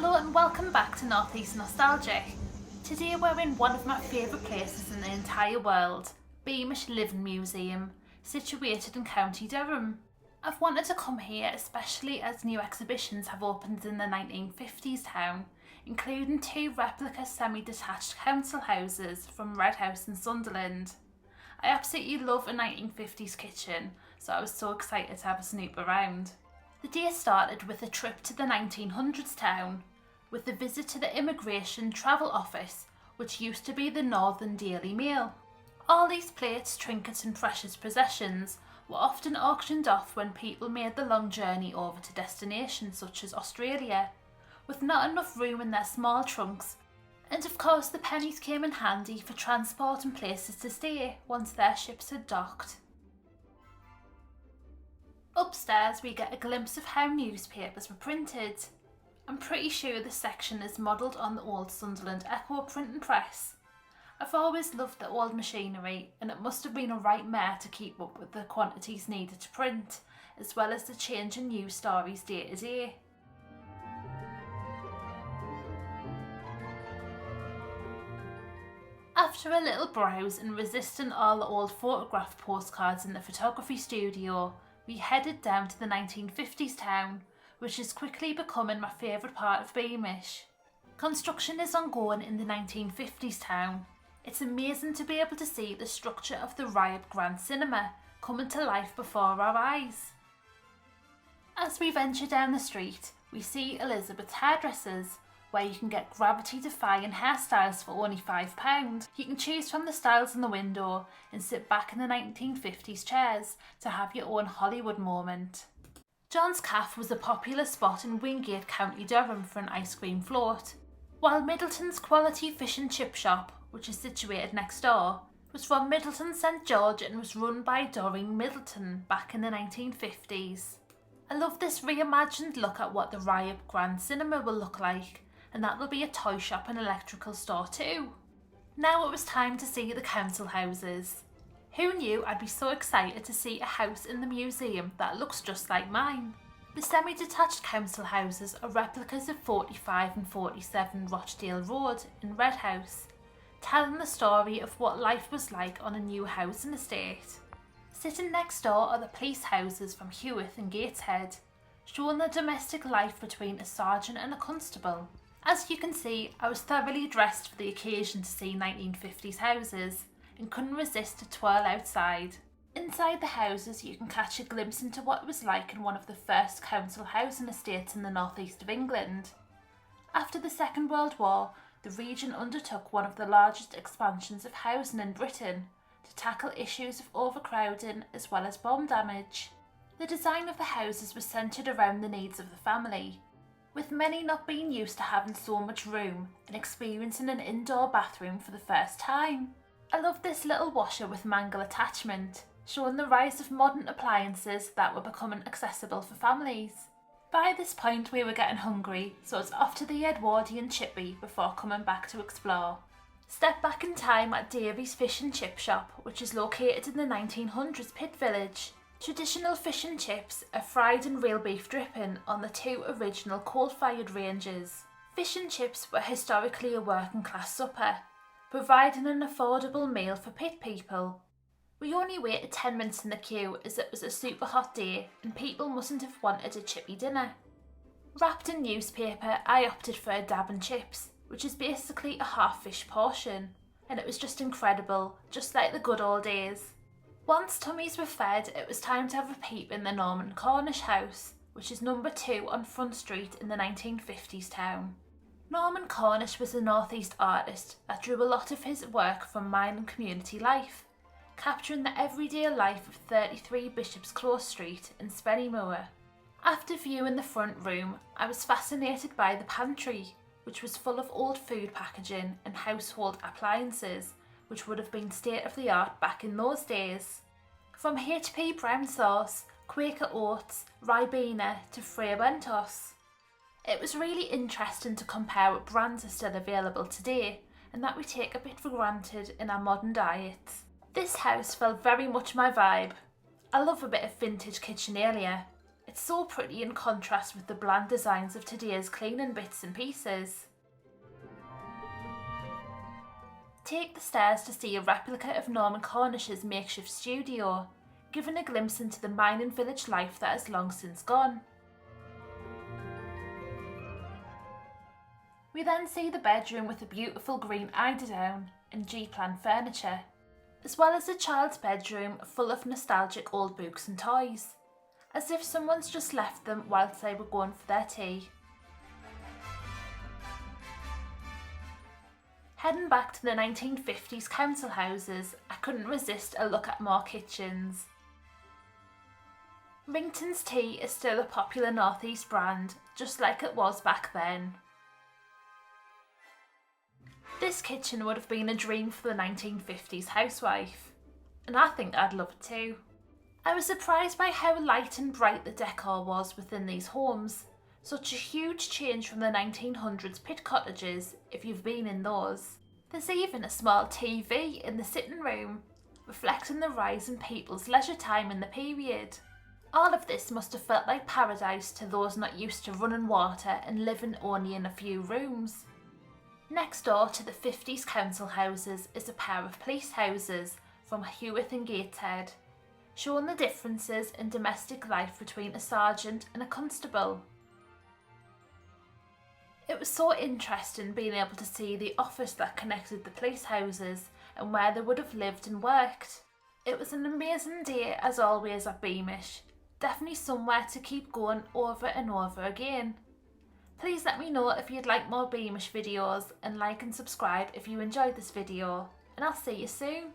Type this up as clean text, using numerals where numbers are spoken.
Hello and welcome back to North East Nostalgic. Today we're in one of my favourite places in the entire world, Beamish Living Museum, situated in County Durham. I've wanted to come here especially as new exhibitions have opened in the 1950s town, including two replica semi-detached council houses from Red House in Sunderland. I absolutely love a 1950s kitchen, so I was so excited to have a snoop around. The day started with a trip to the 1900s town, with a visit to the Immigration Travel Office, which used to be the Northern Daily Mail. All these plates, trinkets and precious possessions were often auctioned off when people made the long journey over to destinations such as Australia, with not enough room in their small trunks, and of course the pennies came in handy for transport and places to stay once their ships had docked. Upstairs we get a glimpse of how newspapers were printed. I'm pretty sure this section is modelled on the old Sunderland Echo print and press. I've always loved the old machinery, and it must have been a right mare to keep up with the quantities needed to print, as well as the change in news stories day to day. After a little browse and resisting all the old photograph postcards in the photography studio, we headed down to the 1950s town, which is quickly becoming my favourite part of Beamish. Construction is ongoing in the 1950s town. It's amazing to be able to see the structure of the Ryab Grand Cinema coming to life before our eyes. As we venture down the street, we see Elizabeth's Hairdressers, where you can get gravity-defying hairstyles for only £5. You can choose from the styles in the window and sit back in the 1950s chairs to have your own Hollywood moment. John's Cafe was a popular spot in Wingate, County Durham for an ice cream float, while Middleton's Quality Fish and Chip Shop, which is situated next door, was from Middleton St George and was run by Doreen Middleton back in the 1950s. I love this reimagined look at what the Ryab Grand Cinema will look like, and that will be a toy shop and electrical store too. Now it was time to see the council houses. Who knew I'd be so excited to see a house in the museum that looks just like mine? The semi-detached council houses are replicas of 45 and 47 Rochdale Road in Red House, telling the story of what life was like on a new housing estate. Sitting next door are the police houses from Heworth and Gateshead, showing the domestic life between a sergeant and a constable. As you can see, I was thoroughly dressed for the occasion to see 1950s houses, and couldn't resist a twirl outside. Inside the houses you can catch a glimpse into what it was like in one of the first council housing estates in the northeast of England. After the Second World War, the region undertook one of the largest expansions of housing in Britain to tackle issues of overcrowding as well as bomb damage. The design of the houses was centred around the needs of the family, with many not being used to having so much room and experiencing an indoor bathroom for the first time. I love this little washer with mangle attachment, showing the rise of modern appliances that were becoming accessible for families. By this point we were getting hungry, so it's off to the Edwardian Chippy before coming back to explore. Step back in time at Davy's Fish and Chip Shop, which is located in the 1900s pit village. Traditional fish and chips are fried in real beef dripping on the two original coal-fired ranges. Fish and chips were historically a working class supper, providing an affordable meal for pit people. We only waited 10 minutes in the queue as it was a super hot day and people mustn't have wanted a chippy dinner. Wrapped in newspaper, I opted for a dab and chips, which is basically a half fish portion, and it was just incredible, just like the good old days. Once tummies were fed, it was time to have a peep in the Norman Cornish house, which is number 2 on Front Street in the 1950s town. Norman Cornish was a northeast artist that drew a lot of his work from mine and community life, capturing the everyday life of 33 Bishop's Close Street in Spennymoor. After viewing the front room, I was fascinated by the pantry, which was full of old food packaging and household appliances, which would have been state-of-the-art back in those days. From HP brown sauce, Quaker oats, Ribena to Frey Bentos. It was really interesting to compare what brands are still available today and that we take a bit for granted in our modern diets. This house felt very much my vibe. I love a bit of vintage kitchenalia, It's so pretty in contrast with the bland designs of today's cleaning bits and pieces. Take the stairs to see a replica of Norman Cornish's makeshift studio, giving a glimpse into the mining village life that has long since gone. We then see the bedroom with a beautiful green eiderdown and G-plan furniture, as well as a child's bedroom full of nostalgic old books and toys, as if someone's just left them whilst they were going for their tea. Heading back to the 1950s council houses, I couldn't resist a look at more kitchens. Rington's tea is still a popular North East brand, just like it was back then. This kitchen would have been a dream for the 1950s housewife, and I think I'd love it too. I was surprised by how light and bright the decor was within these homes. Such a huge change from the 1900s pit cottages, if you've been in those. There's even a small TV in the sitting room, reflecting the rise in people's leisure time in the period. All of this must have felt like paradise to those not used to running water and living only in a few rooms. Next door to the 50s council houses is a pair of police houses from Hewitt and Gateshead, showing the differences in domestic life between a sergeant and a constable. It was so interesting being able to see the office that connected the police houses and where they would have lived and worked. It was an amazing day as always at Beamish, definitely somewhere to keep going over and over again. Please let me know if you'd like more Beamish videos and like and subscribe if you enjoyed this video, and I'll see you soon.